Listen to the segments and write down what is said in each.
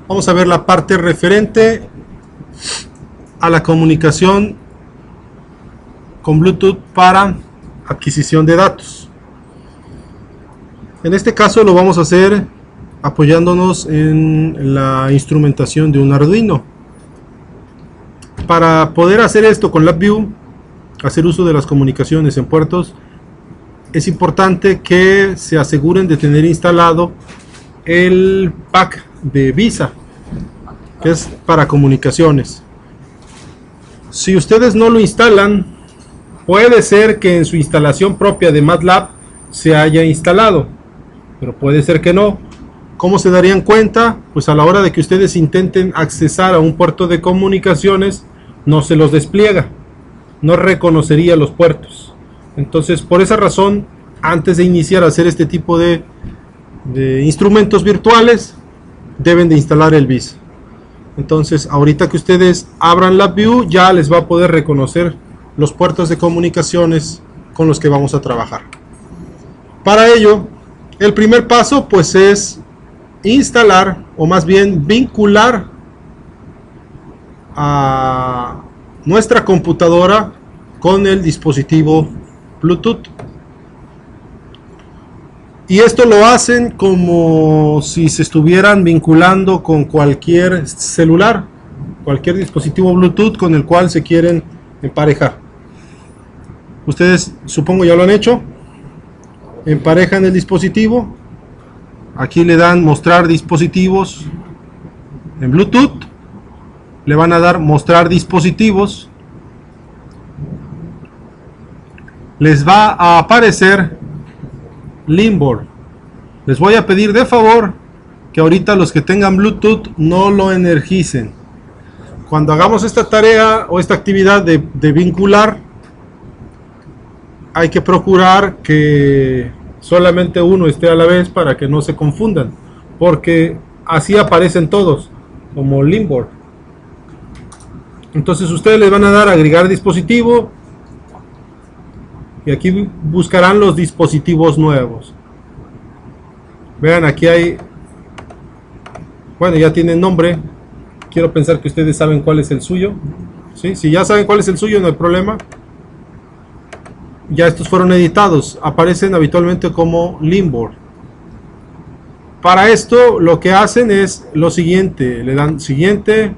Vamos a ver la parte referente a la comunicación con Bluetooth para adquisición de datos. En este caso lo vamos a hacer apoyándonos en la instrumentación de un Arduino. Para poder hacer esto con LabVIEW, hacer uso de las comunicaciones en puertos, es importante que se aseguren de tener instalado el pack de VISA, que es para comunicaciones. Si ustedes no lo instalan, puede ser que en su instalación propia de MATLAB se haya instalado, pero puede ser que no. ¿Cómo se darían cuenta? Pues a la hora de que ustedes intenten accesar a un puerto de comunicaciones, no se los despliega, no reconocería los puertos. Entonces, por esa razón, antes de iniciar a hacer este tipo de instrumentos virtuales, deben de instalar el VISA. Entonces, ahorita que ustedes abran LabVIEW, ya les va a poder reconocer los puertos de comunicaciones con los que vamos a trabajar. Para ello, el primer paso pues es instalar, o más bien vincular a nuestra computadora con el dispositivo Bluetooth. Y esto lo hacen como si se estuvieran vinculando con cualquier celular, cualquier dispositivo Bluetooth con el cual se quieren emparejar. Ustedes supongo ya lo han hecho. Emparejan el dispositivo. Aquí le dan mostrar dispositivos en Bluetooth. Le van a dar mostrar dispositivos. Les va a aparecer Limboard. Les voy a pedir de favor que ahorita los que tengan Bluetooth no lo energicen. Cuando hagamos esta tarea o esta actividad de vincular, hay que procurar que solamente uno esté a la vez para que no se confundan, porque así aparecen todos como Limboard. Entonces ustedes les van a dar agregar dispositivo y aquí buscarán los dispositivos nuevos. Vean, aquí hay, bueno, ya tienen nombre. Quiero pensar que ustedes saben cuál es el suyo. ¿Sí? Si ya saben cuál es el suyo, no hay problema. Ya estos fueron editados, aparecen habitualmente como Limboard. Para esto lo que hacen es lo siguiente, le dan siguiente,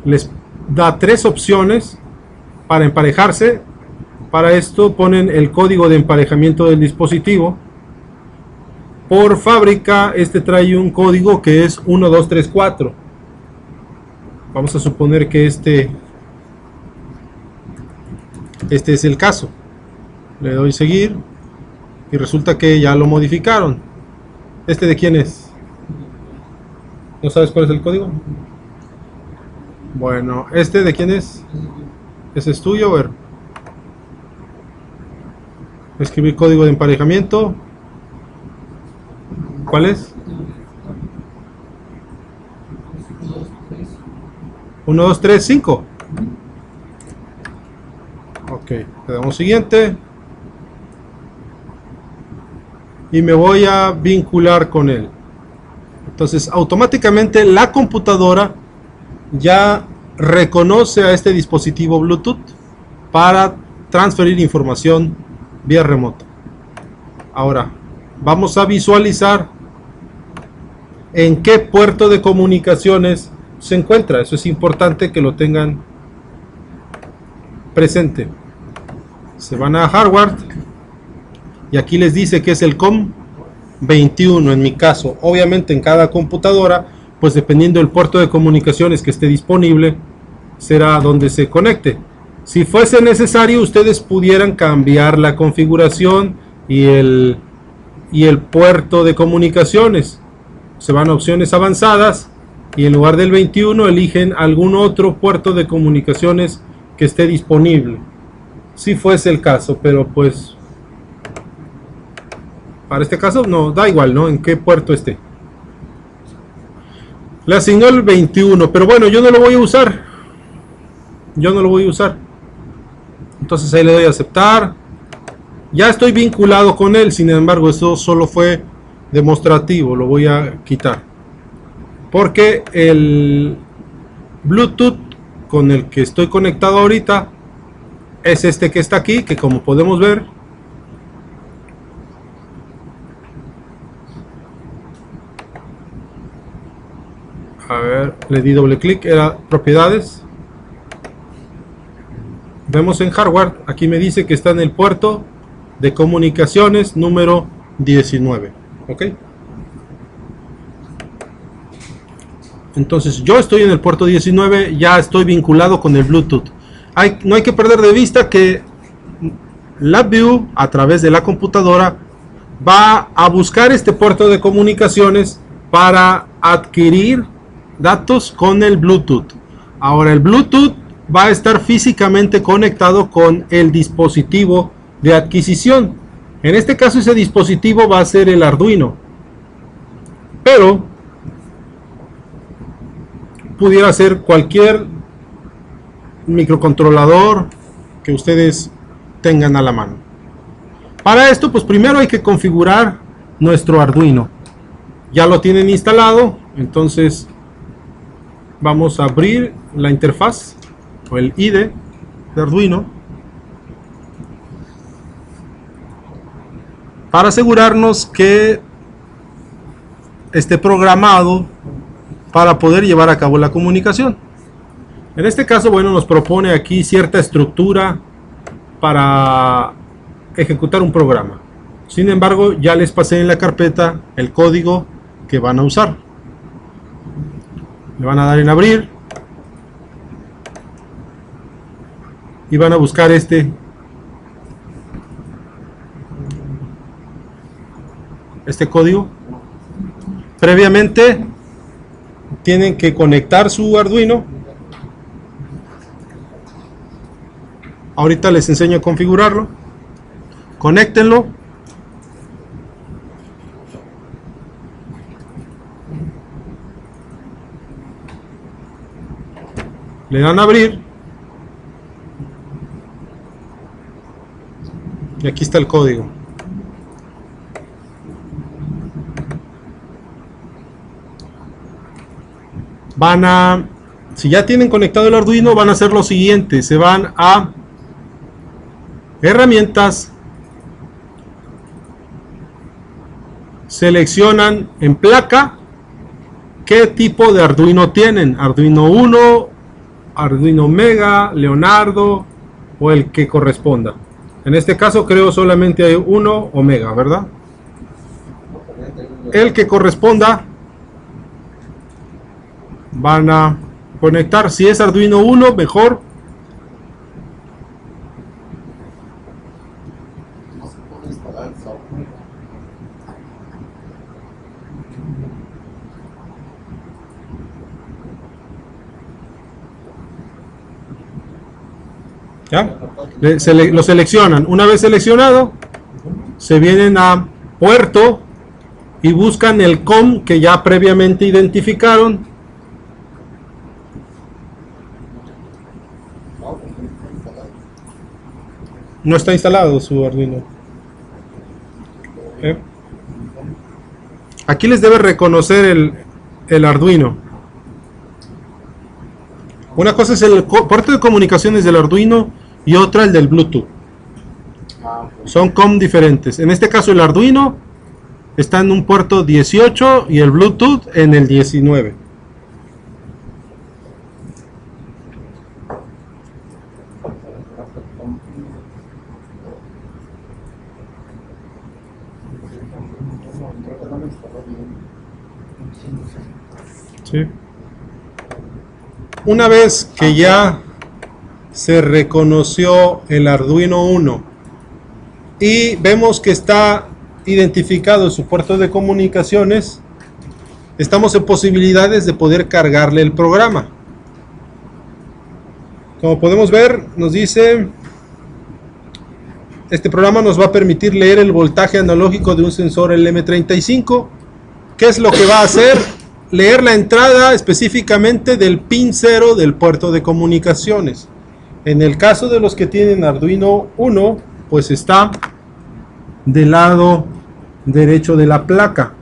les da tres opciones para emparejarse. Para esto ponen el código de emparejamiento del dispositivo. Por fábrica este trae un código que es 1234. Vamos a suponer que este es el caso. Le doy seguir y resulta que ya lo modificaron. ¿Este de quién es? ¿No sabes cuál es el código? Bueno, ¿este de quién es? ¿Ese es tuyo? A ver. Escribir código de emparejamiento. ¿Cuál es? 1, 2, 3, 5. Ok, le damos siguiente. Y me voy a vincular con él. Entonces, automáticamente la computadora ya reconoce a este dispositivo Bluetooth para transferir información vía remota. Ahora, vamos a visualizar en qué puerto de comunicaciones se encuentra. Eso es importante que lo tengan presente. Se van a hardware y aquí les dice que es el COM21 en mi caso. Obviamente en cada computadora, pues dependiendo del puerto de comunicaciones que esté disponible, será donde se conecte. Si fuese necesario, ustedes pudieran cambiar la configuración y el puerto de comunicaciones. Se van a opciones avanzadas y en lugar del 21 eligen algún otro puerto de comunicaciones que esté disponible, si fuese el caso, pero pues para este caso no, da igual, ¿no? En qué puerto esté. Le asignó el 21, pero bueno, yo no lo voy a usar. Entonces ahí le doy a aceptar. Ya estoy vinculado con él, sin embargo, eso solo fue demostrativo lo voy a quitar, porque el Bluetooth con el que estoy conectado ahorita es este que está aquí, que como podemos ver, a ver, le di doble clic, era propiedades, vemos en hardware, aquí me dice que está en el puerto de comunicaciones número 19. ok, entonces yo estoy en el puerto 19, ya estoy vinculado con el Bluetooth. No hay que perder de vista que LabVIEW a través de la computadora va a buscar este puerto de comunicaciones para adquirir datos con el Bluetooth. Ahora el Bluetooth va a estar físicamente conectado con el dispositivo de adquisición. En este caso ese dispositivo va a ser el Arduino, pero pudiera ser cualquier microcontrolador que ustedes tengan a la mano. Para esto, pues primero hay que configurar nuestro Arduino. Ya lo tienen instalado, entonces vamos a abrir la interfaz o el IDE de Arduino para asegurarnos que esté programado para poder llevar a cabo la comunicación. En este caso, bueno, nos propone aquí cierta estructura para ejecutar un programa. Sin embargo, ya les pasé en la carpeta el código que van a usar. Le van a dar en abrir y van a buscar este código. Previamente tienen que conectar su Arduino. Ahorita les enseño a configurarlo. Conéctenlo. Le dan a abrir. Y aquí está el código. Si ya tienen conectado el Arduino, van a hacer lo siguiente. Se van a herramientas, seleccionan en placa qué tipo de Arduino tienen. Arduino 1, Arduino Mega, Leonardo o el que corresponda. En este caso creo solamente hay uno Omega, ¿verdad? El que corresponda van a conectar. Si es Arduino 1, mejor. ¿Ya? Lo seleccionan. Una vez seleccionado, se vienen a puerto y buscan el COM que ya previamente identificaron. No está instalado su Arduino. Aquí les debe reconocer el Arduino. Una cosa es el puerto de comunicaciones del Arduino y otra el del Bluetooth. Son COM diferentes. En este caso el Arduino está en un puerto 18 y el Bluetooth en el 19. ¿Sí? Una vez que ya se reconoció el Arduino 1 y vemos que está identificado su puerto de comunicaciones, estamos en posibilidades de poder cargarle el programa. Como podemos ver, nos dice: este programa nos va a permitir leer el voltaje analógico de un sensor LM35. ¿Qué es lo que va a hacer? Leer la entrada específicamente del pin 0 del puerto de comunicaciones. En el caso de los que tienen Arduino 1, pues está del lado derecho de la placa.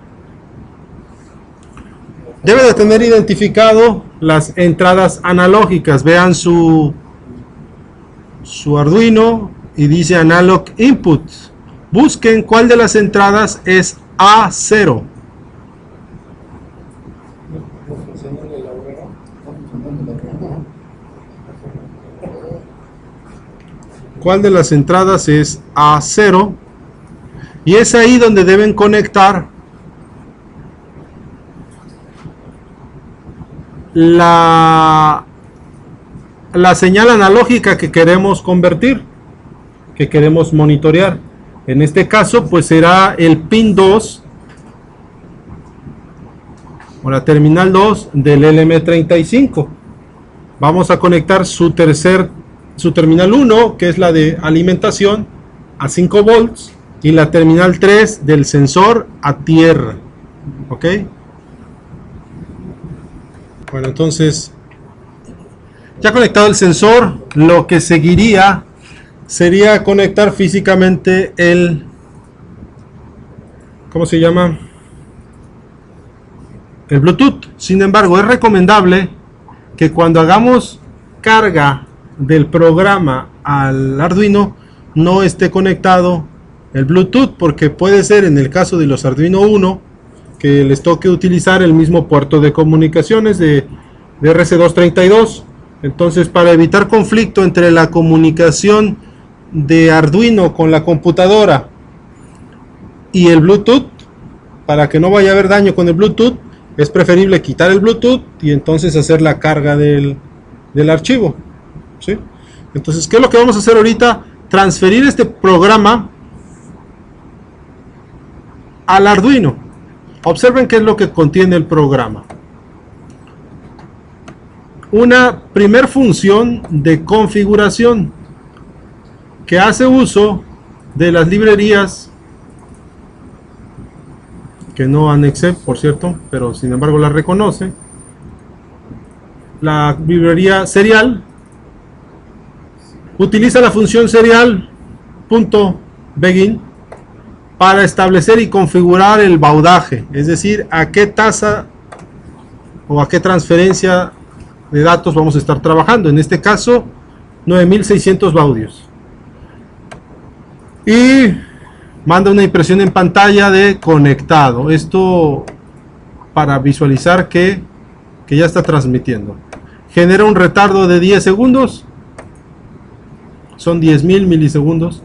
debe de tener identificado las entradas analógicas. Vean su Arduino y dice Analog Input. Busquen cuál de las entradas es A0. ¿Cuál de las entradas es A0? Y es ahí donde deben conectar la señal analógica que queremos convertir, que queremos monitorear. En este caso pues será el pin 2 o la terminal 2 del LM35. Vamos a conectar su terminal 1, que es la de alimentación, a 5 volts, y la terminal 3 del sensor a tierra. ¿Ok? Bueno, entonces, ya conectado el sensor, lo que seguiría sería conectar físicamente el, ¿cómo se llama? El Bluetooth. Sin embargo, es recomendable que cuando hagamos carga del programa al Arduino no esté conectado el Bluetooth, porque puede ser, en el caso de los Arduino Uno, que les toque utilizar el mismo puerto de comunicaciones de RC232. Entonces, para evitar conflicto entre la comunicación de Arduino con la computadora y el Bluetooth, para que no vaya a haber daño con el Bluetooth, es preferible quitar el Bluetooth y entonces hacer la carga del archivo, ¿sí? Entonces, ¿qué es lo que vamos a hacer ahorita? Transferir este programa al Arduino. Observen qué es lo que contiene el programa. Una primer función de configuración que hace uso de las librerías que no anexé, por cierto, pero sin embargo la reconoce. La librería serial utiliza la función serial.begin para establecer y configurar el baudaje, es decir, a qué tasa o a qué transferencia de datos vamos a estar trabajando. En este caso, 9600 baudios. Y manda una impresión en pantalla de conectado. Esto para visualizar que ya está transmitiendo. Genera un retardo de 10 segundos. Son 10.000 milisegundos.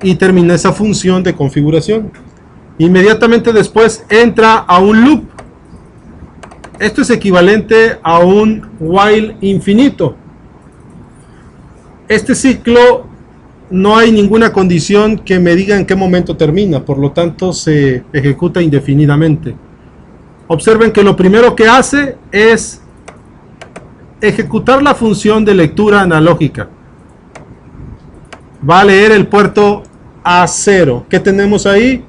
Y termina esa función de configuración. Inmediatamente después entra a un loop. Esto es equivalente a un while infinito. Este ciclo no hay ninguna condición que me diga en qué momento termina, por lo tanto se ejecuta indefinidamente. Observen que lo primero que hace es ejecutar la función de lectura analógica. Va a leer el puerto A0. ¿Qué tenemos ahí?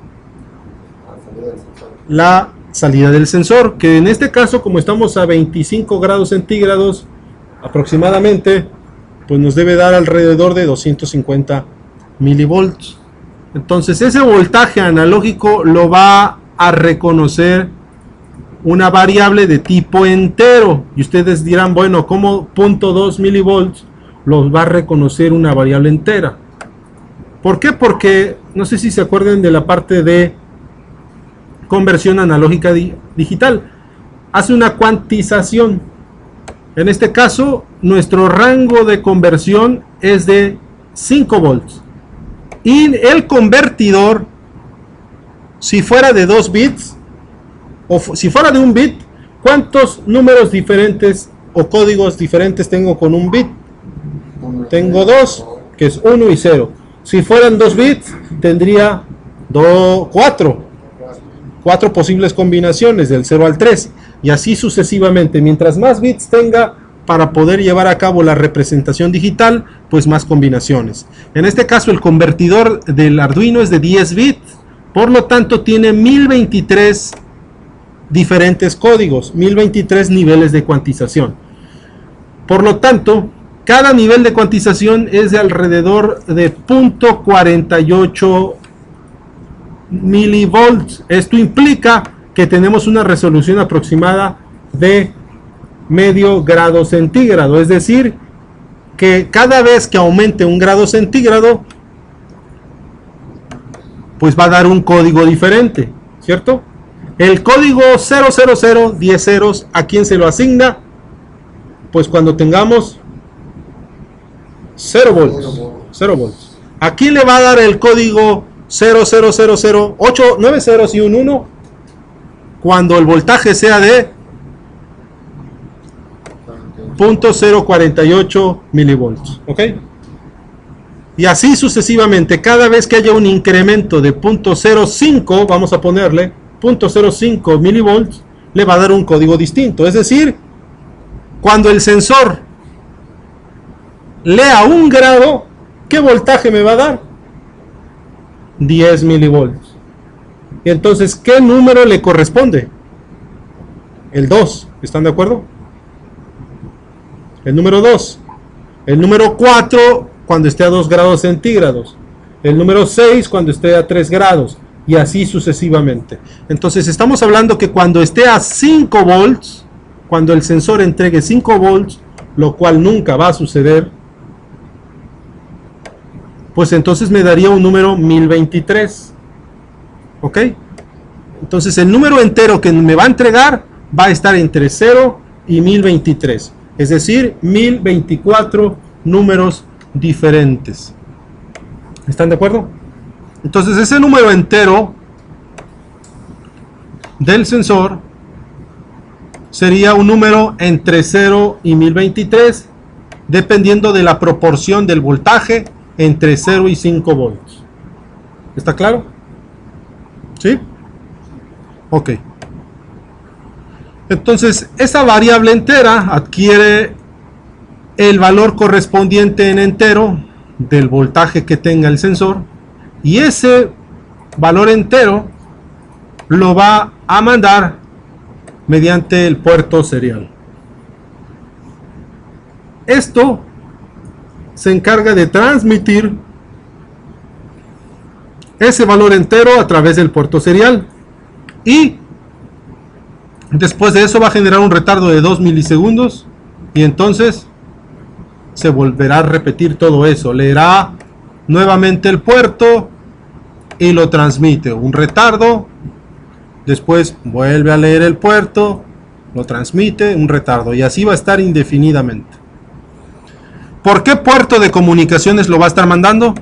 La salida del sensor, que en este caso, como estamos a 25 grados centígrados aproximadamente, pues nos debe dar alrededor de 250 milivolts. Entonces ese voltaje analógico lo va a reconocer una variable de tipo entero. Y ustedes dirán, bueno, ¿cómo 0.2 milivolts los va a reconocer una variable entera? ¿Por qué? Porque, no sé si se acuerdan de la parte de conversión analógica digital. Hace una cuantización. En este caso, nuestro rango de conversión es de 5 volts. Y el convertidor, si fuera de 2 bits, o si fuera de 1 bit, ¿cuántos números diferentes o códigos diferentes tengo con 1 bit? Tengo 2, que es 1 y 0. Si fueran 2 bits, tendría 4 posibles combinaciones, del 0 al 3. Y así sucesivamente. Mientras más bits tenga para poder llevar a cabo la representación digital, pues más combinaciones. En este caso, el convertidor del Arduino es de 10 bits. Por lo tanto, tiene 1023 diferentes códigos, 1023 niveles de cuantización. Por lo tanto, cada nivel de cuantización es de alrededor de 0.48 milivolts. Esto implica que tenemos una resolución aproximada de medio grado centígrado. Es decir, que cada vez que aumente un grado centígrado, pues va a dar un código diferente, ¿cierto? El código 000, 10 ceros, ¿a quién se lo asigna? Pues cuando tengamos 0 volts. 0 volts. ¿A quién le va a dar el código 00008, 9 ceros y un 1? Cuando el voltaje sea de 0.048 milivolts, ¿ok? Y así sucesivamente, cada vez que haya un incremento de 0.05, vamos a ponerle 0.05 milivolts, le va a dar un código distinto. Es decir, cuando el sensor lea 1 grado, ¿qué voltaje me va a dar? 10 milivolts. Y entonces, ¿qué número le corresponde? El 2, ¿están de acuerdo? El número 2. El número 4 cuando esté a 2 grados centígrados. El número 6 cuando esté a 3 grados. Y así sucesivamente. Entonces estamos hablando que cuando esté a 5 volts, cuando el sensor entregue 5 volts, lo cual nunca va a suceder, pues entonces me daría un número 1023. ¿Ok? Entonces el número entero que me va a entregar va a estar entre 0 y 1023. Es decir, 1024 números diferentes. ¿Están de acuerdo? Entonces ese número entero del sensor sería un número entre 0 y 1023, dependiendo de la proporción del voltaje entre 0 y 5 volts. ¿Está claro? ¿Sí? Ok. Entonces, esa variable entera adquiere el valor correspondiente en entero del voltaje que tenga el sensor, y ese valor entero lo va a mandar mediante el puerto serial. Esto se encarga de transmitir ese valor entero a través del puerto serial, y después de eso va a generar un retardo de 2 milisegundos, y entonces se volverá a repetir todo eso. Leerá nuevamente el puerto y lo transmite. Un retardo, después vuelve a leer el puerto, lo transmite, un retardo, y así va a estar indefinidamente. ¿Por qué puerto de comunicaciones lo va a estar mandando?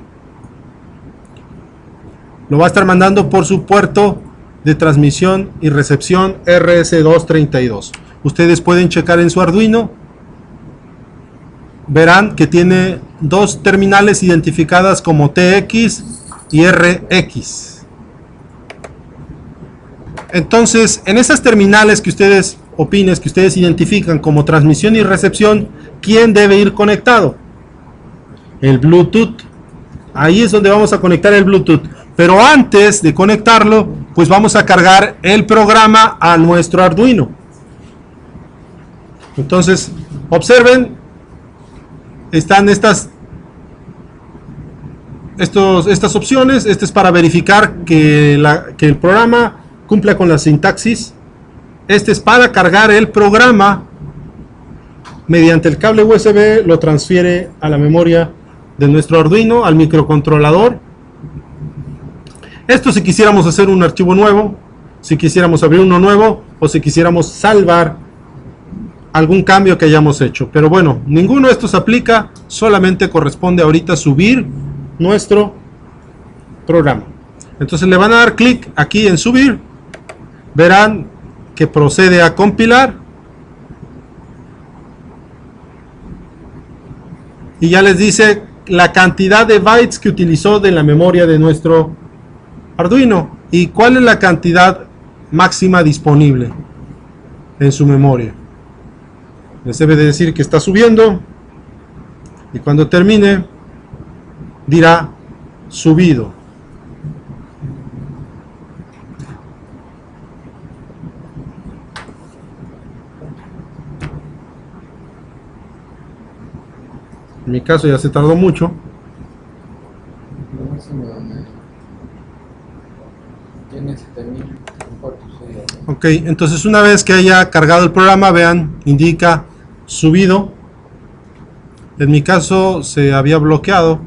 Lo va a estar mandando por su puerto de transmisión y recepción RS232. Ustedes pueden checar en su Arduino, verán que tiene dos terminales identificadas como TX y RX. Entonces, en esas terminales que ustedes opinen, que ustedes identifican como transmisión y recepción, ¿quién debe ir conectado? El Bluetooth. Ahí es donde vamos a conectar el Bluetooth. Pero antes de conectarlo, pues vamos a cargar el programa a nuestro Arduino. Entonces, observen, están estas opciones. Este es para verificar que el programa cumpla con la sintaxis. Este es para cargar el programa mediante el cable USB, lo transfiere a la memoria de nuestro Arduino, al microcontrolador. Esto si quisiéramos hacer un archivo nuevo, si quisiéramos abrir uno nuevo, o si quisiéramos salvar algún cambio que hayamos hecho. Pero bueno, ninguno de estos aplica, solamente corresponde ahorita subir nuestro programa. Entonces le van a dar clic aquí en subir, verán que procede a compilar, y ya les dice la cantidad de bytes que utilizó de la memoria de nuestro Arduino y cuál es la cantidad máxima disponible en su memoria. Les debe de decir que está subiendo, y cuando termine dirá subido. En mi caso ya se tardó mucho. Tiene 7000 cuartos. Ok, entonces una vez que haya cargado el programa, vean, indica subido. En mi caso se había bloqueado.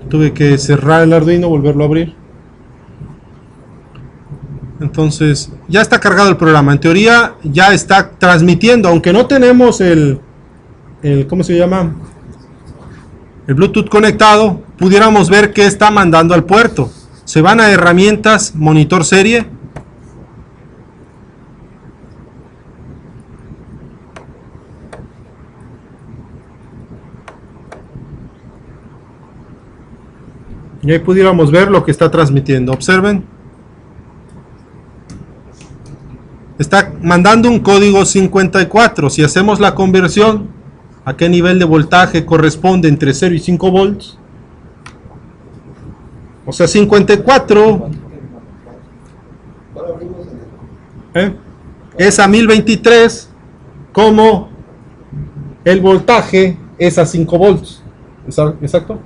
Tuve que cerrar el Arduino, volverlo a abrir. Entonces ya está cargado el programa. En teoría ya está transmitiendo, aunque no tenemos el ¿cómo se llama? El Bluetooth conectado, pudiéramos ver que está mandando al puerto. Se van a herramientas, monitor serie. Y ahí pudiéramos ver lo que está transmitiendo. Observen. Está mandando un código 54. Si hacemos la conversión, ¿a qué nivel de voltaje corresponde entre 0 y 5 volts? O sea, 54 es a 1023, como el voltaje es a 5 volts. ¿Exacto?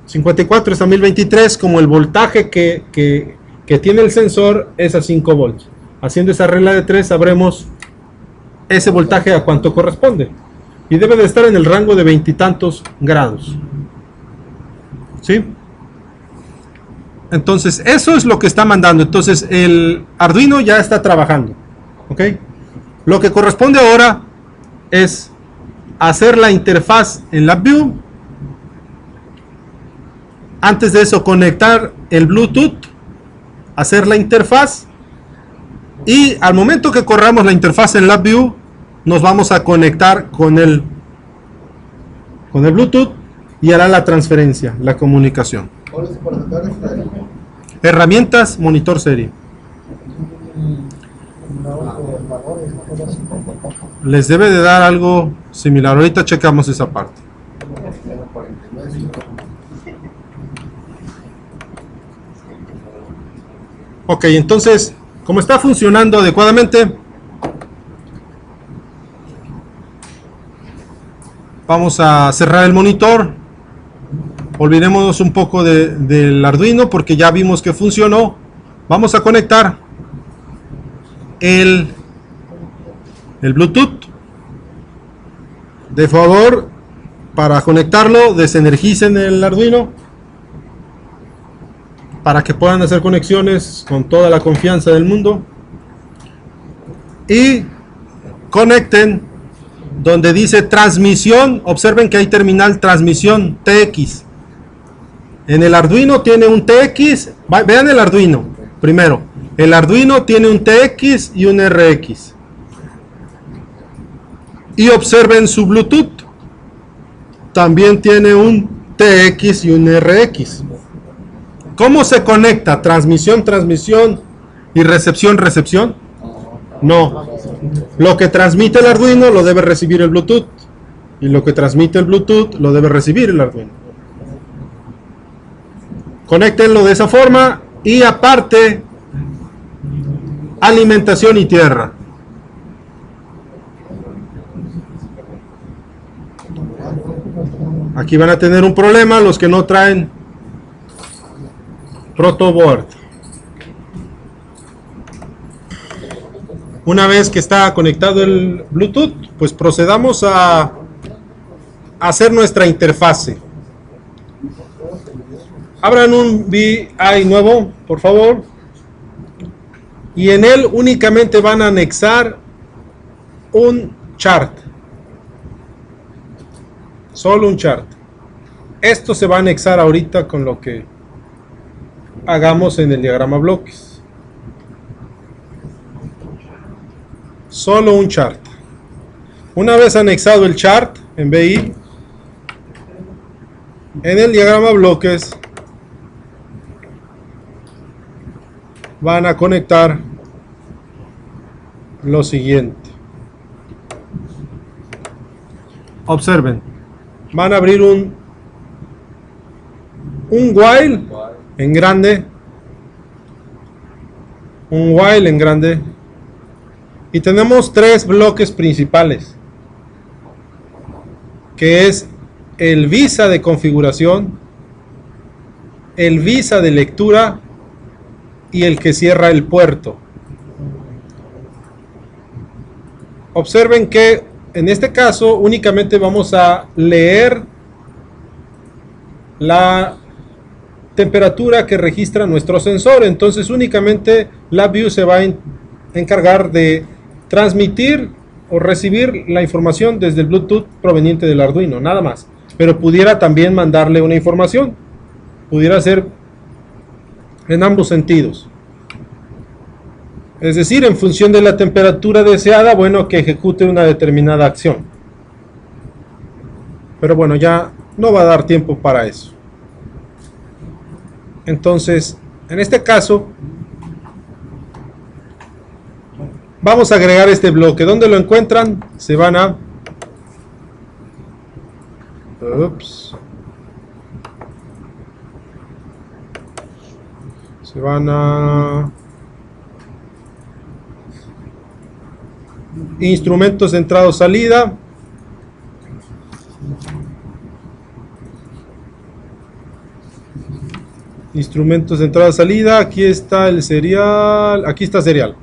54 es a 1023, como el voltaje que tiene el sensor es a 5 volts. Haciendo esa regla de 3 sabremos ese voltaje a cuánto corresponde. Y debe de estar en el rango de 20 y tantos grados. ¿Sí? Entonces, eso es lo que está mandando. Entonces, el Arduino ya está trabajando. ¿Ok? Lo que corresponde ahora es hacer la interfaz en LabVIEW. Antes de eso, conectar el Bluetooth, hacer la interfaz. Y al momento que corramos la interfaz en LabVIEW, nos vamos a conectar con el Bluetooth y hará la transferencia, la comunicación. Herramientas, monitor serie. Les debe de dar algo similar. Ahorita checamos esa parte. Ok, entonces, como está funcionando adecuadamente, vamos a cerrar el monitor. Olvidémonos un poco del Arduino porque ya vimos que funcionó. Vamos a conectar el Bluetooth. De favor, para conectarlo, desenergicen el Arduino para que puedan hacer conexiones con toda la confianza del mundo. Y conecten donde dice transmisión. Observen que hay terminal transmisión TX. En el Arduino tiene un TX. Vean el Arduino primero. El Arduino tiene un TX y un RX. Y observen su Bluetooth. También tiene un TX y un RX. ¿Cómo se conecta? Transmisión, transmisión y recepción, recepción. No. Lo que transmite el Arduino lo debe recibir el Bluetooth. Y lo que transmite el Bluetooth lo debe recibir el Arduino. Conéctenlo de esa forma. Y aparte, alimentación y tierra. Aquí van a tener un problema los que no traen protoboard. Una vez que está conectado el Bluetooth, pues procedamos a hacer nuestra interfase. Abran un VI nuevo, por favor. Y en él únicamente van a anexar un chart. Solo un chart. Esto se va a anexar ahorita con lo que hagamos en el diagrama bloques. Solo un chart. Una vez anexado el chart en VI, en el diagrama bloques van a conectar lo siguiente. Observen, van a abrir un while en grande, un while en grande, y tenemos tres bloques principales, que es el visa de configuración, el visa de lectura y el que cierra el puerto. observen que en este caso únicamente vamos a leer la temperatura que registra nuestro sensor. Entonces únicamente LabVIEW se va a encargar de transmitir o recibir la información desde el Bluetooth proveniente del Arduino, nada más. Pero pudiera también mandarle una información, pudiera ser en ambos sentidos. Es decir, en función de la temperatura deseada, bueno, que ejecute una determinada acción. Pero bueno, ya no va a dar tiempo para eso. Entonces, en este caso, vamos a agregar este bloque. ¿Dónde lo encuentran? Se van a... Se van a... Instrumentos de entrada o salida. Instrumentos de entrada o salida. Aquí está el serial. Aquí está serial.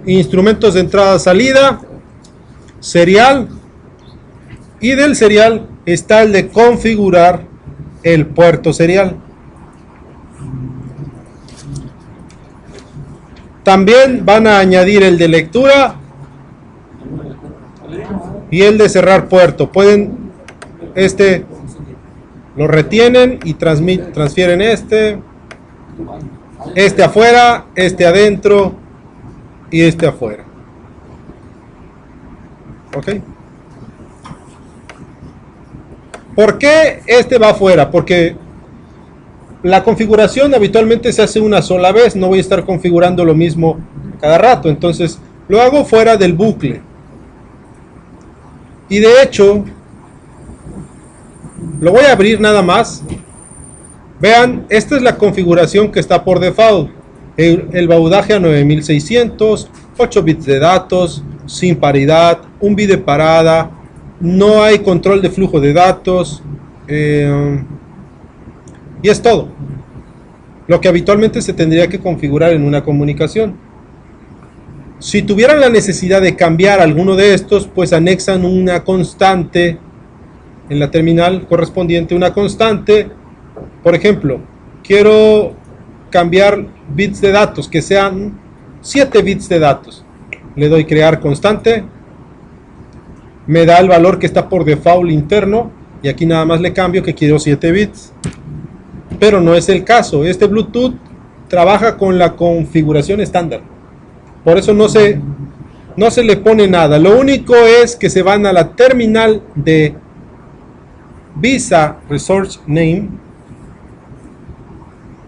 Instrumentos de entrada salida. Serial. Y del serial está el de configurar el puerto serial. También van a añadir el de lectura y el de cerrar puerto. Pueden, lo retienen y transfieren este afuera, este adentro y este afuera. ¿Ok? ¿Por qué este va afuera? Porque la configuración habitualmente se hace una sola vez, no voy a estar configurando lo mismo cada rato, entonces lo hago fuera del bucle. Y de hecho, lo voy a abrir nada más. Vean, esta es la configuración que está por default. El baudaje a 9600, 8 bits de datos, sin paridad, 1 bit de parada, no hay control de flujo de datos, y es todo lo que habitualmente se tendría que configurar en una comunicación. Si tuvieran la necesidad de cambiar alguno de estos, pues anexan una constante en la terminal correspondiente, una constante. Por ejemplo, quiero cambiar bits de datos, que sean 7 bits de datos. Le doy crear constante, me da el valor que está por default interno, y aquí nada más le cambio que quiero 7 bits. Pero no es el caso. Este Bluetooth trabaja con la configuración estándar. Por eso no se le pone nada. Lo único es que se van a la terminal de Visa Resource Name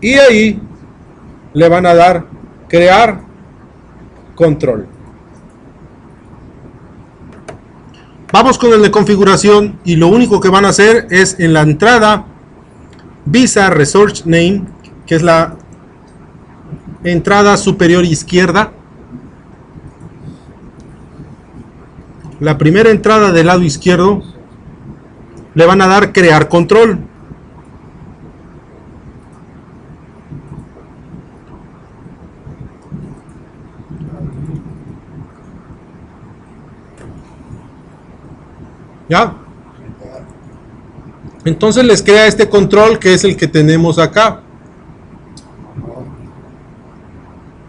y ahí le van a dar crear control. Vamos con el de configuración y lo único que van a hacer es en la entrada Visa Resource Name, que es la entrada superior izquierda, la primera entrada del lado izquierdo, le van a dar crear control. ¿Ya? Entonces les crea este control que es el que tenemos acá.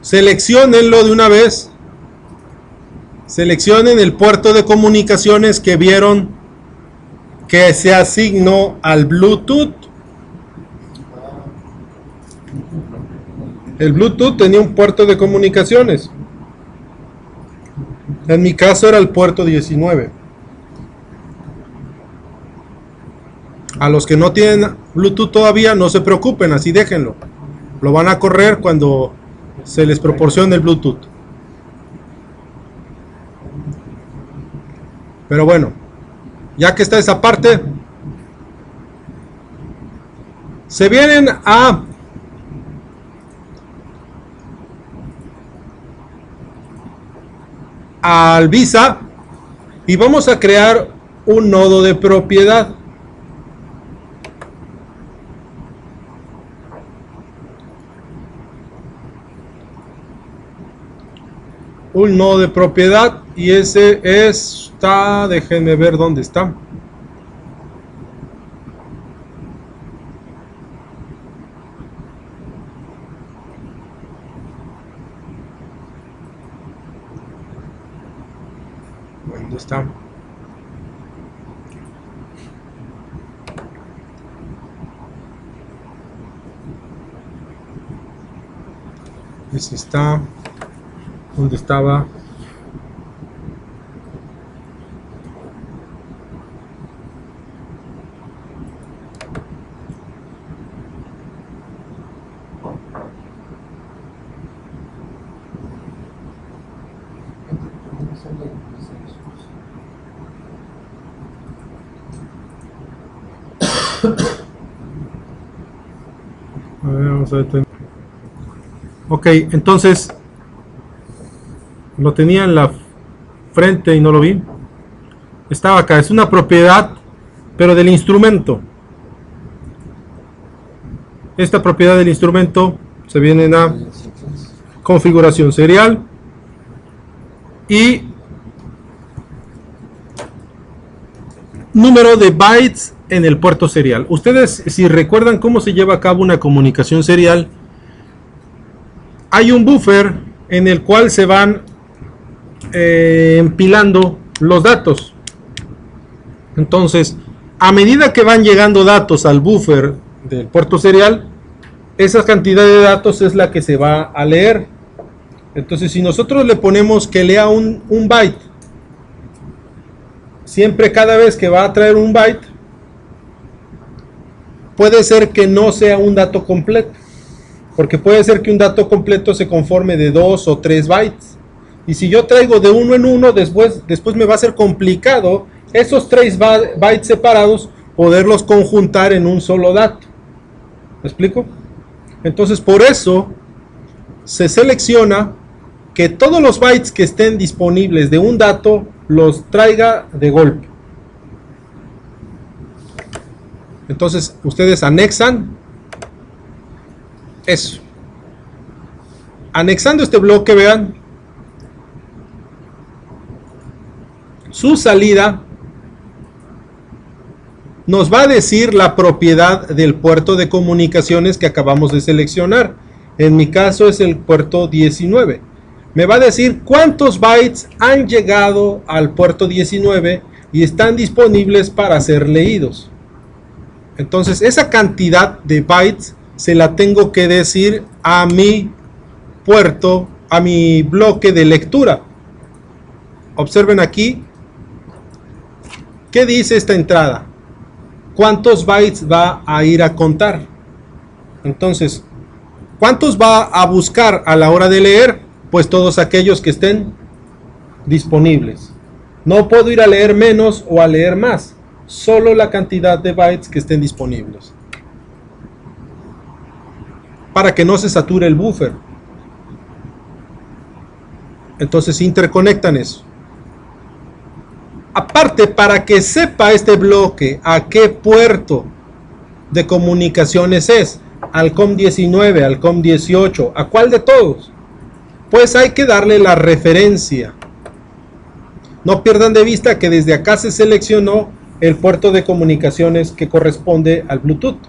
Selecciónenlo de una vez. Seleccionen el puerto de comunicaciones que vieron que se asignó al Bluetooth. El Bluetooth tenía un puerto de comunicaciones. En mi caso era el puerto 19. A los que no tienen Bluetooth todavía, no se preocupen, así déjenlo. Lo van a correr cuando se les proporcione el Bluetooth. Pero bueno, ya que está esa parte, se vienen al Visa y vamos a crear un nodo de propiedad. un nodo de propiedad y ese está, déjenme ver dónde está. ¿Dónde está? Ese está. ¿Dónde estaba? A ver, vamos a detener. Ok, entonces lo tenía en la frente y no lo vi. Estaba acá, es una propiedad, pero del instrumento. Esta propiedad del instrumento se viene en la configuración serial y número de bytes en el puerto serial. Ustedes, si recuerdan cómo se lleva a cabo una comunicación serial, hay un buffer en el cual se van empilando los datos. Entonces, a medida que van llegando datos al buffer del puerto serial, esa cantidad de datos es la que se va a leer. Entonces, si nosotros le ponemos que lea un byte, siempre cada vez que va a traer un byte, puede ser que no sea un dato completo, porque puede ser que un dato completo se conforme de 2 o 3 bytes. Y si yo traigo de uno en uno, después me va a ser complicado esos 3 bytes separados poderlos conjuntar en un solo dato. ¿Me explico? Entonces, por eso se selecciona que todos los bytes que estén disponibles de un dato los traiga de golpe. Entonces, ustedes anexan eso. Anexando este bloque, vean, su salida nos va a decir la propiedad del puerto de comunicaciones que acabamos de seleccionar. En mi caso es el puerto 19. Me va a decir cuántos bytes han llegado al puerto 19 y están disponibles para ser leídos. Entonces, esa cantidad de bytes se la tengo que decir a mi puerto, a mi bloque de lectura. Observen aquí, ¿qué dice esta entrada? ¿Cuántos bytes va a ir a contar? Entonces, ¿cuántos va a buscar a la hora de leer? Pues todos aquellos que estén disponibles. No puedo ir a leer menos o a leer más, solo la cantidad de bytes que estén disponibles, para que no se sature el buffer. Entonces interconectan eso. Aparte, para que sepa este bloque a qué puerto de comunicaciones es, al COM19, al COM18, ¿a cuál de todos? Pues hay que darle la referencia. No pierdan de vista que desde acá se seleccionó el puerto de comunicaciones que corresponde al Bluetooth.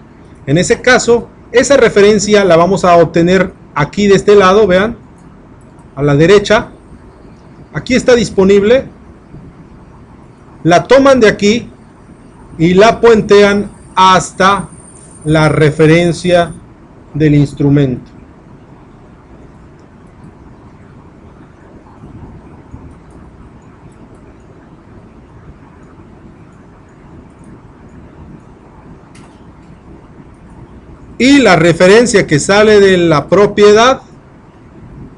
En ese caso, esa referencia la vamos a obtener aquí de este lado, vean, a la derecha. Aquí está disponible. La toman de aquí y la puentean hasta la referencia del instrumento. Y la referencia que sale de la propiedad,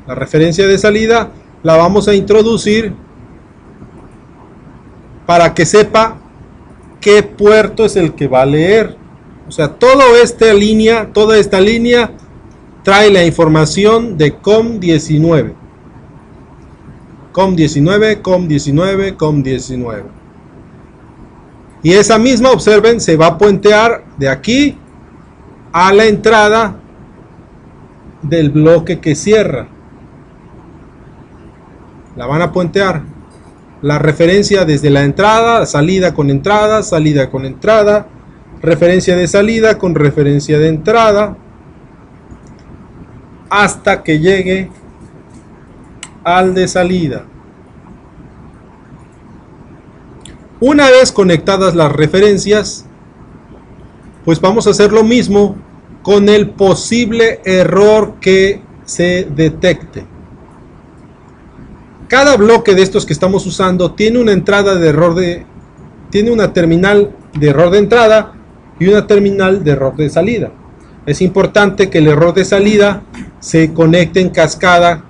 la referencia de salida, la vamos a introducir para que sepa qué puerto es el que va a leer. O sea, toda esta línea trae la información de COM19. COM19, COM19, COM19. Y esa misma, observen, se va a puentear de aquí a la entrada del bloque que cierra. La van a puentear. La referencia desde la entrada, salida con entrada, referencia de salida con referencia de entrada, hasta que llegue al de salida. Una vez conectadas las referencias, pues vamos a hacer lo mismo con el posible error que se detecte. Cada bloque de estos que estamos usando tiene una entrada de error tiene una terminal de error de entrada y una terminal de error de salida. Es importante que el error de salida se conecte en cascada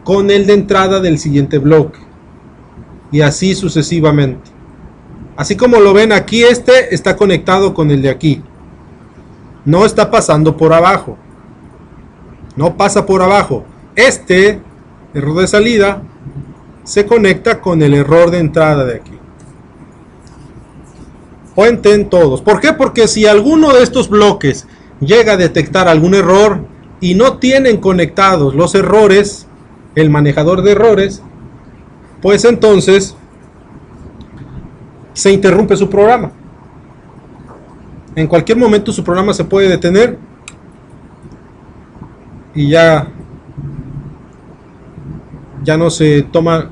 con el de entrada del siguiente bloque, y así sucesivamente. Así como lo ven aquí, este está conectado con el de aquí. No está pasando por abajo. No pasa por abajo. Este error de salida se conecta con el error de entrada de aquí. Puenten todos. ¿Por qué? Porque si alguno de estos bloques llega a detectar algún error y no tienen conectados los errores, el manejador de errores, pues entonces se interrumpe su programa. En cualquier momento su programa se puede detener y ya no se toman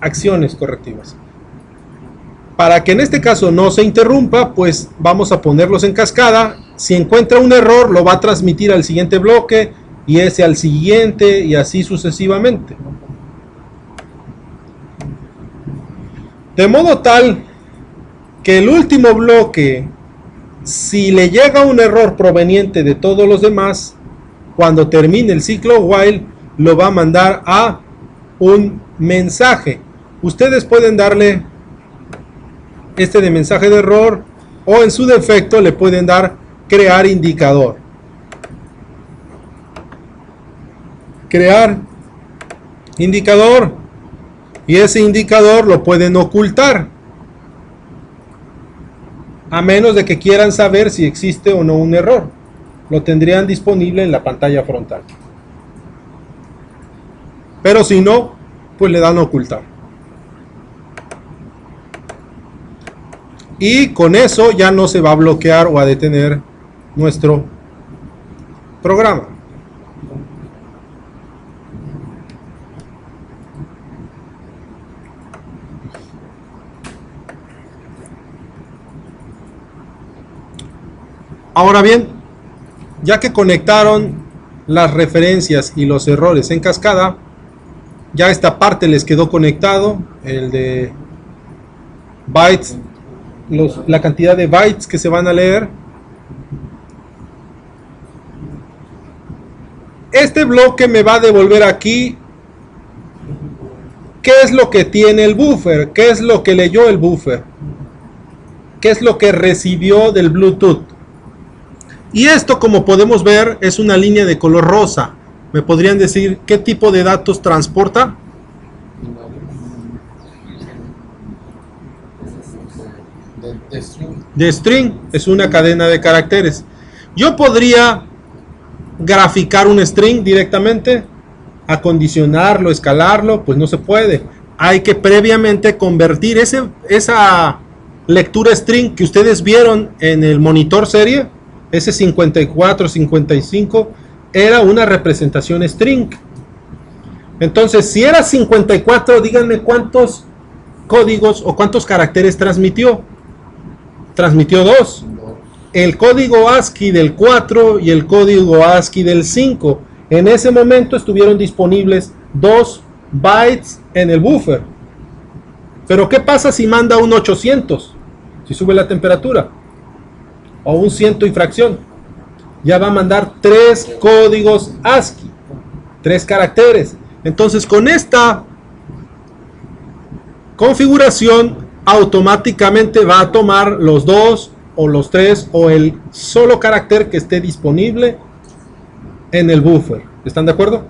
acciones correctivas. Para que en este caso no se interrumpa, pues vamos a ponerlos en cascada. Si encuentra un error, lo va a transmitir al siguiente bloque y ese al siguiente, y así sucesivamente. De modo tal que el último bloque, si le llega un error proveniente de todos los demás, cuando termine el ciclo while, lo va a mandar a un mensaje. Ustedes pueden darle este de mensaje de error, o en su defecto le pueden dar crear indicador. Crear indicador, y ese indicador lo pueden ocultar, a menos de que quieran saber si existe o no un error. Lo tendrían disponible en la pantalla frontal. Pero si no, pues le dan a ocultar. Y con eso ya no se va a bloquear o a detener nuestro programa. Ahora bien, ya que conectaron las referencias y los errores en cascada, ya esta parte les quedó conectado, el de bytes, la cantidad de bytes que se van a leer. Este bloque me va a devolver aquí qué es lo que tiene el buffer, qué es lo que leyó el buffer, qué es lo que recibió del Bluetooth. Y esto, como podemos ver, es una línea de color rosa. ¿Me podrían decir qué tipo de datos transporta? De string, es una cadena de caracteres. Yo podría graficar un string directamente, acondicionarlo, escalarlo, pues no se puede. Hay que previamente convertir esa lectura string que ustedes vieron en el monitor serie, ese 54, 55, era una representación string. Entonces, si era 54, díganme cuántos códigos o cuántos caracteres transmitió. Transmitió 2. El código ASCII del 4 y el código ASCII del 5. En ese momento estuvieron disponibles 2 bytes en el buffer. Pero ¿qué pasa si manda un 800? Si sube la temperatura. O un 100 y fracción. Ya va a mandar 3 códigos ASCII. 3 caracteres. Entonces, con esta configuración, automáticamente va a tomar los 2 o los 3 o el solo carácter que esté disponible en el buffer. ¿Están de acuerdo?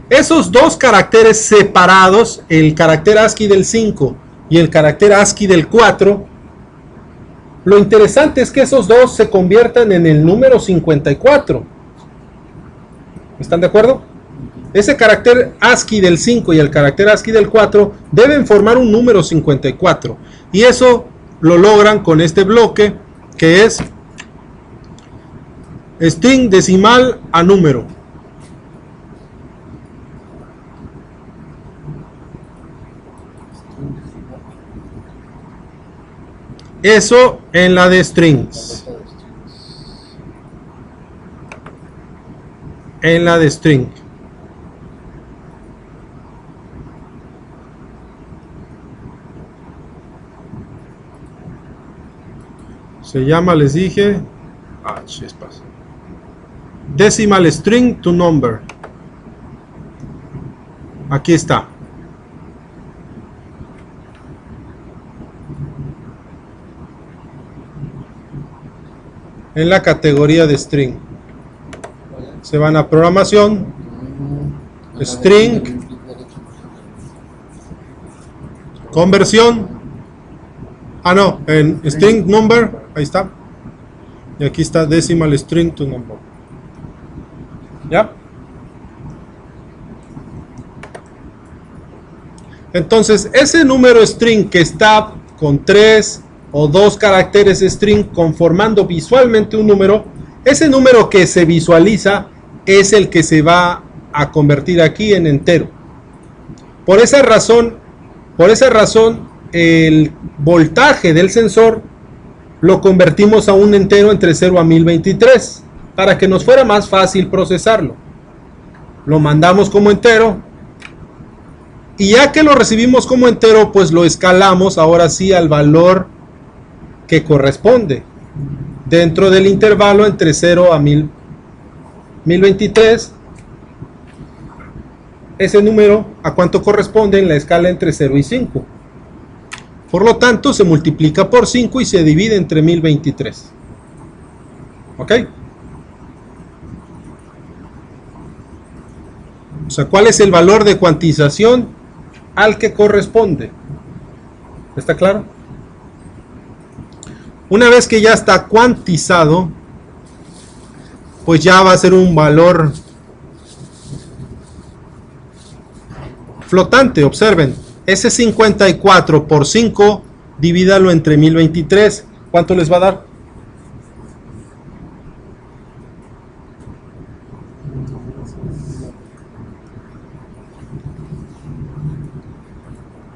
Esos 2 caracteres separados, el carácter ASCII del 5 y el carácter ASCII del 4, lo interesante es que esos 2 se conviertan en el número 54. ¿Están de acuerdo? ese carácter ASCII del 5 y el carácter ASCII del 4 deben formar un número 54. Y eso lo logran con este bloque que es string decimal a número. Eso en la de strings. En la de string. Se llama, les dije, decimal string to number. Aquí está. En la categoría de string. Se van a programación, string, conversión. Ah, no, en string number, ahí está. Y aquí está decimal string to number. ¿Ya? Entonces, ese número string que está con 3 o 2 caracteres string conformando visualmente un número, ese número que se visualiza es el que se va a convertir aquí en entero. Por esa razón, el voltaje del sensor lo convertimos a un entero entre 0 a 1023 para que nos fuera más fácil procesarlo. Lo mandamos como entero y ya que lo recibimos como entero, pues lo escalamos ahora sí al valor que corresponde dentro del intervalo entre 0 a 1023. Ese número a cuánto corresponde en la escala entre 0 y 5. Por lo tanto, se multiplica por 5 y se divide entre 1023. ¿Ok? O sea, ¿cuál es el valor de cuantización al que corresponde? ¿Está claro? Una vez que ya está cuantizado, pues ya va a ser un valor flotante. Observen, ese 54 por 5, divídalo entre 1023. ¿Cuánto les va a dar?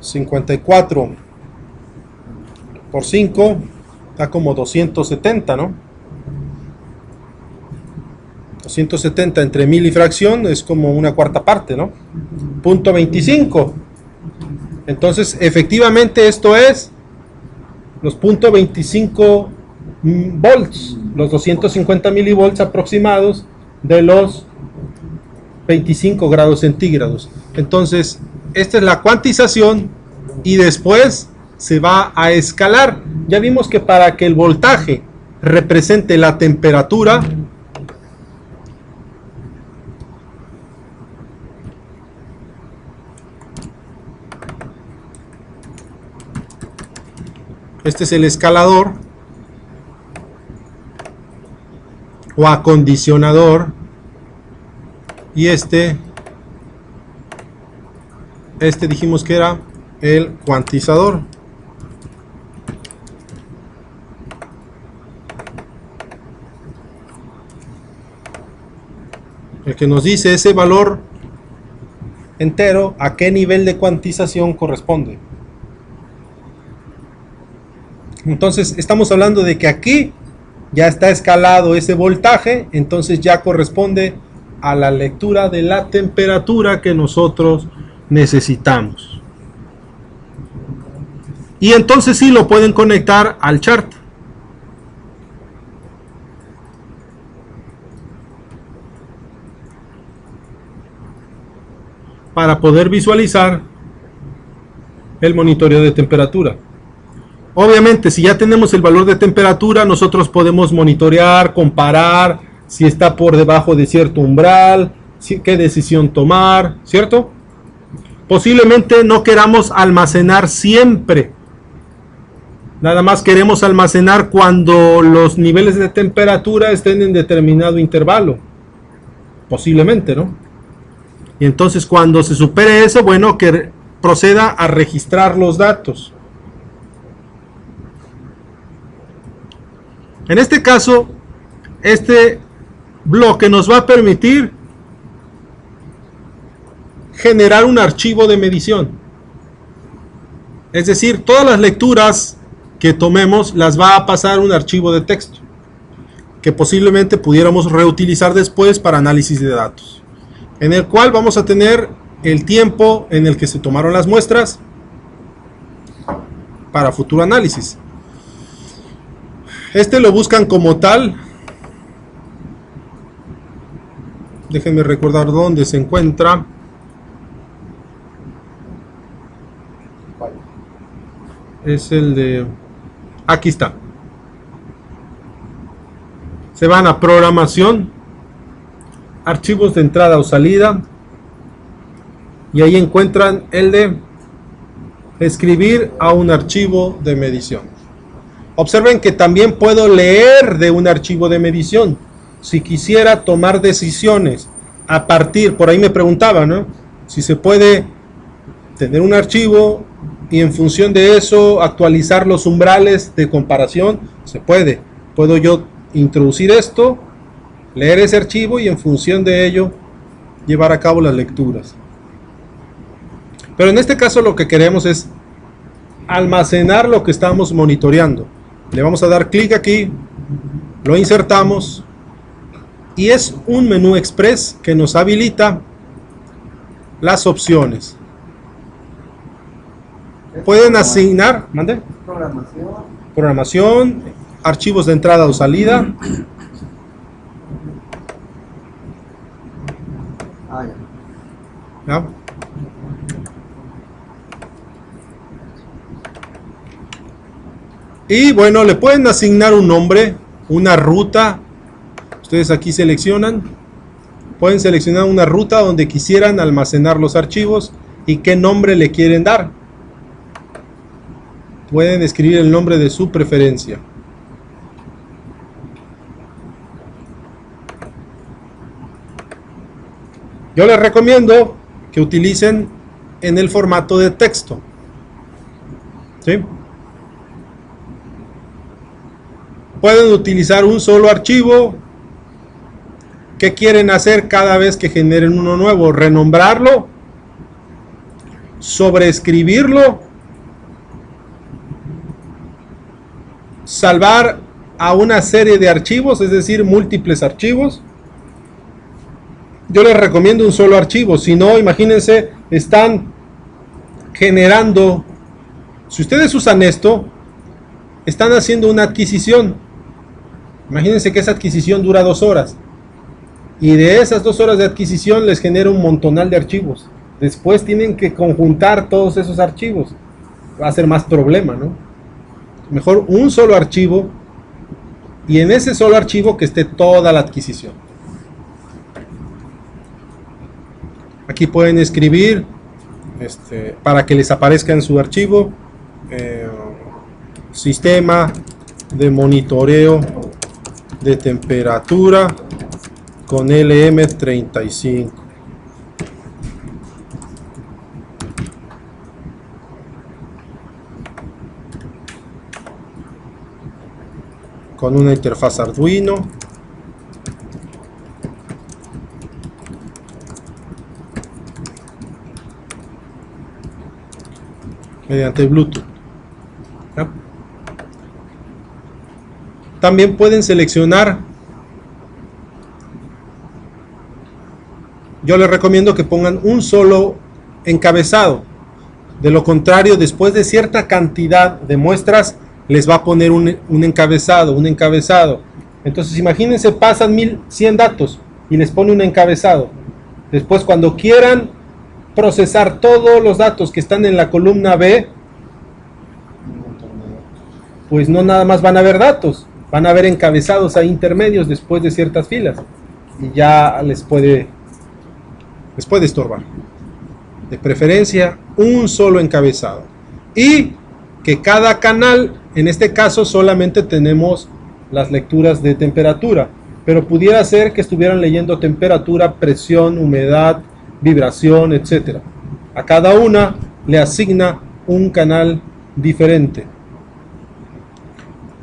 $54 por 5 da como 270, ¿no? 270 entre 1000 y fracción es como una cuarta parte, ¿no? Punto 25. Entonces, efectivamente, esto es los punto 25 volts, los 250 milivolts aproximados de los 25 grados centígrados. Entonces, esta es la cuantización y después se va a escalar. Ya vimos que para que el voltaje represente la temperatura, este es el escalador o acondicionador y este dijimos que era el cuantizador. El que nos dice ese valor entero a qué nivel de cuantización corresponde. Entonces estamos hablando de que aquí ya está escalado ese voltaje, entonces ya corresponde a la lectura de la temperatura que nosotros necesitamos. Y entonces sí lo pueden conectar al chart. Para poder visualizar el monitoreo de temperatura. Obviamente, si ya tenemos el valor de temperatura, nosotros podemos monitorear, comparar si está por debajo de cierto umbral, qué decisión tomar, ¿cierto? Posiblemente no queramos almacenar siempre. Nada más queremos almacenar cuando los niveles de temperatura estén en determinado intervalo. Posiblemente, ¿no? Y entonces cuando se supere eso, bueno, que proceda a registrar los datos. En este caso, este bloque nos va a permitir generar un archivo de medición. Es decir, todas las lecturas que tomemos las va a pasar un archivo de texto que posiblemente pudiéramos reutilizar después para análisis de datos, en el cual vamos a tener el tiempo en el que se tomaron las muestras para futuro análisis. Este lo buscan como tal. Déjenme recordar dónde se encuentra. Es el de... Aquí está. Se van a programación, archivos de entrada o salida, y ahí encuentran el de escribir a un archivo de medición. Observen que también puedo leer de un archivo de medición si quisiera tomar decisiones a partir, por ahí me preguntaba, ¿no?, si se puede tener un archivo y en función de eso actualizar los umbrales de comparación. Se puede. Puedo yo introducir esto, leer ese archivo y en función de ello llevar a cabo las lecturas. Pero en este caso lo que queremos es almacenar lo que estamos monitoreando. Le vamos a dar clic aquí, lo insertamos y es un menú express que nos habilita las opciones. Pueden asignar, ¿mande? Programación, archivos de entrada o salida. ¿Ya? Y bueno, le pueden asignar un nombre, una ruta. Ustedes aquí seleccionan. Pueden seleccionar una ruta donde quisieran almacenar los archivos y qué nombre le quieren dar. Pueden escribir el nombre de su preferencia. Yo les recomiendo que utilicen en el formato de texto. ¿Sí? Pueden utilizar un solo archivo. ¿Qué quieren hacer cada vez que generen uno nuevo? Renombrarlo, sobreescribirlo, salvar a una serie de archivos, es decir, múltiples archivos. Yo les recomiendo un solo archivo. Si no, imagínense, están generando, si ustedes usan esto, están haciendo una adquisición. Imagínense que esa adquisición dura 2 horas. Y de esas 2 horas de adquisición les genera un montonal de archivos. Después tienen que conjuntar todos esos archivos. Va a ser más problema, ¿no? Mejor un solo archivo. Y en ese solo archivo que esté toda la adquisición. Aquí pueden escribir para que les aparezca en su archivo sistema de monitoreo de temperatura con LM35. Con una interfaz Arduino. Mediante Bluetooth. ¿Ya? También pueden seleccionar. Yo les recomiendo que pongan un solo encabezado. De lo contrario, después de cierta cantidad de muestras, les va a poner un encabezado, un encabezado. Entonces, imagínense, pasan 1100 datos y les pone un encabezado. Después, cuando quieran procesar todos los datos que están en la columna B, pues no nada más van a ver datos, van a ver encabezados ahí intermedios después de ciertas filas y ya les puede estorbar. De preferencia un solo encabezado y que cada canal, en este caso solamente tenemos las lecturas de temperatura, pero pudiera ser que estuvieran leyendo temperatura, presión, humedad, vibración, etcétera. A cada una le asigna un canal diferente.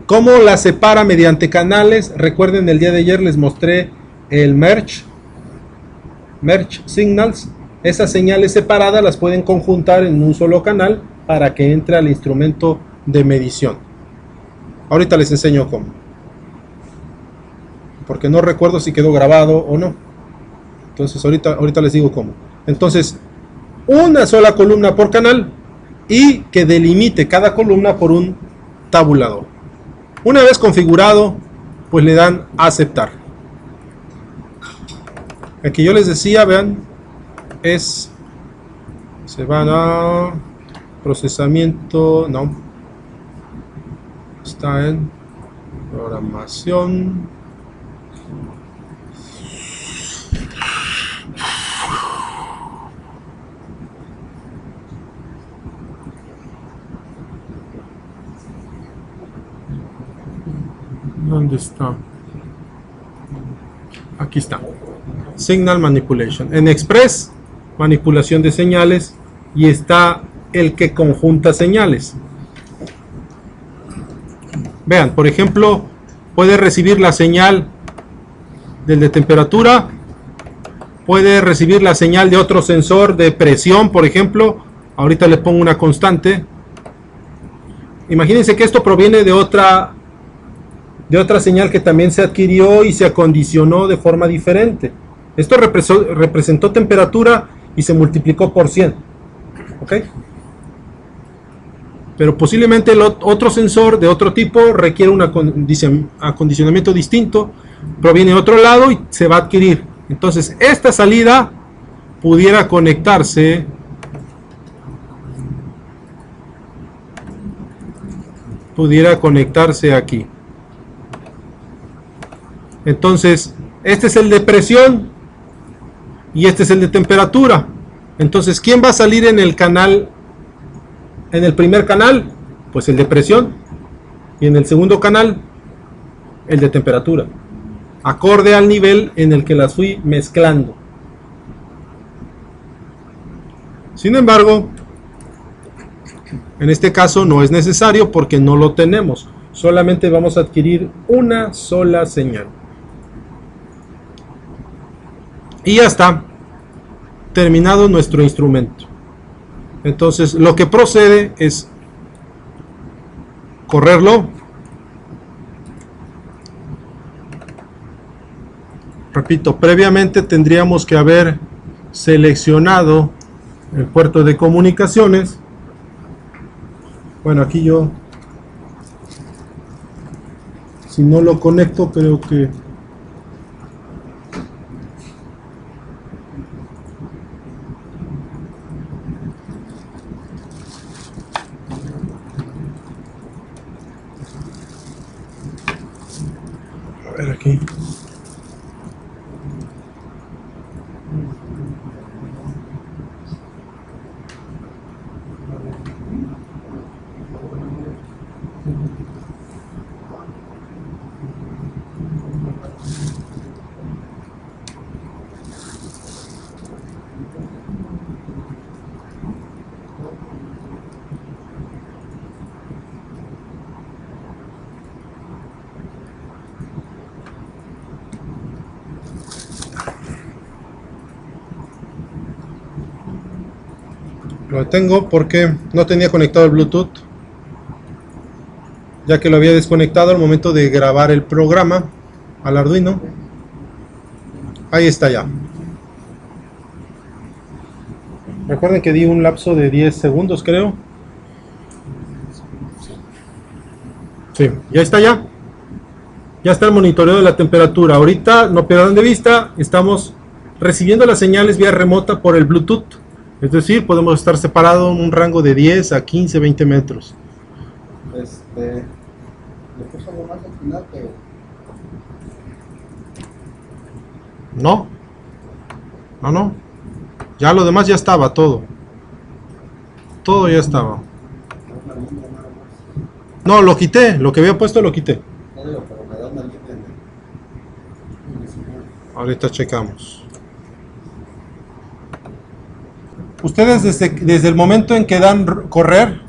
¿Cómo la separa mediante canales? Recuerden, el día de ayer les mostré el merge signals. Esas señales separadas las pueden conjuntar en un solo canal para que entre al instrumento de medición. Ahorita les enseño cómo, porque no recuerdo si quedó grabado o no. Entonces ahorita les digo cómo. Entonces, una sola columna por canal y que delimite cada columna por un tabulador. Una vez configurado, pues le dan a aceptar. El que yo les decía, vean, se van a procesamiento, no, está en programación. ¿Dónde está? Aquí está. Signal Manipulation. En Express, manipulación de señales, y está el que conjunta señales. Vean, por ejemplo, puede recibir la señal del de temperatura, puede recibir la señal de otro sensor de presión, por ejemplo. Ahorita le pongo una constante. Imagínense que esto proviene de otra señal que también se adquirió y se acondicionó de forma diferente. Esto representó temperatura y se multiplicó por 100. ¿Ok? Pero posiblemente el otro sensor de otro tipo requiere un acondicionamiento distinto, proviene de otro lado y se va a adquirir. Entonces, esta salida pudiera conectarse aquí. Entonces, este es el de presión y este es el de temperatura. Entonces, ¿quién va a salir en el canal? En el primer canal, pues el de presión, y en el segundo canal, el de temperatura, acorde al nivel en el que las fui mezclando. Sin embargo, en este caso no es necesario porque no lo tenemos. Solamente vamos a adquirir una sola señal. Y ya está terminado nuestro instrumento. Entonces lo que procede es correrlo. Repito, previamente tendríamos que haber seleccionado el puerto de comunicaciones. Bueno, aquí yo, si no lo conecto, creo que aquí. Lo tengo porque no tenía conectado el Bluetooth, ya que lo había desconectado al momento de grabar el programa al Arduino. Ahí está ya. Recuerden que di un lapso de 10 segundos, creo. Sí, ya está ya. Ya está el monitoreo de la temperatura. Ahorita, no pierdan de vista, estamos recibiendo las señales vía remota por el Bluetooth. Es decir, podemos estar separados en un rango de 10 a 15, 20 metros. Le puso algo más al final, pero... No. Ya lo demás ya estaba, todo. Todo ya estaba. No, lo quité. Lo que había puesto lo quité. Ahorita checamos. Ustedes desde el momento en que dan correr,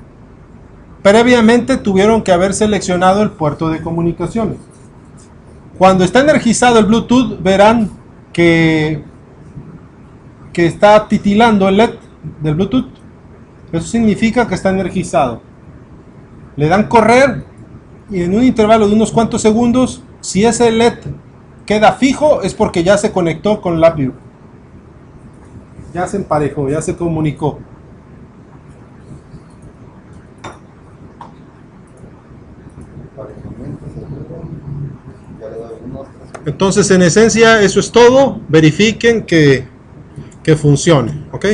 previamente tuvieron que haber seleccionado el puerto de comunicaciones. Cuando está energizado el Bluetooth, verán que está titilando el LED del Bluetooth. Eso significa que está energizado. Le dan correr y en un intervalo de unos cuantos segundos, si ese LED queda fijo, es porque ya se conectó con LabVIEW. Ya se emparejó, ya se comunicó. Entonces, en esencia, eso es todo. Verifiquen que funcione, ¿ok?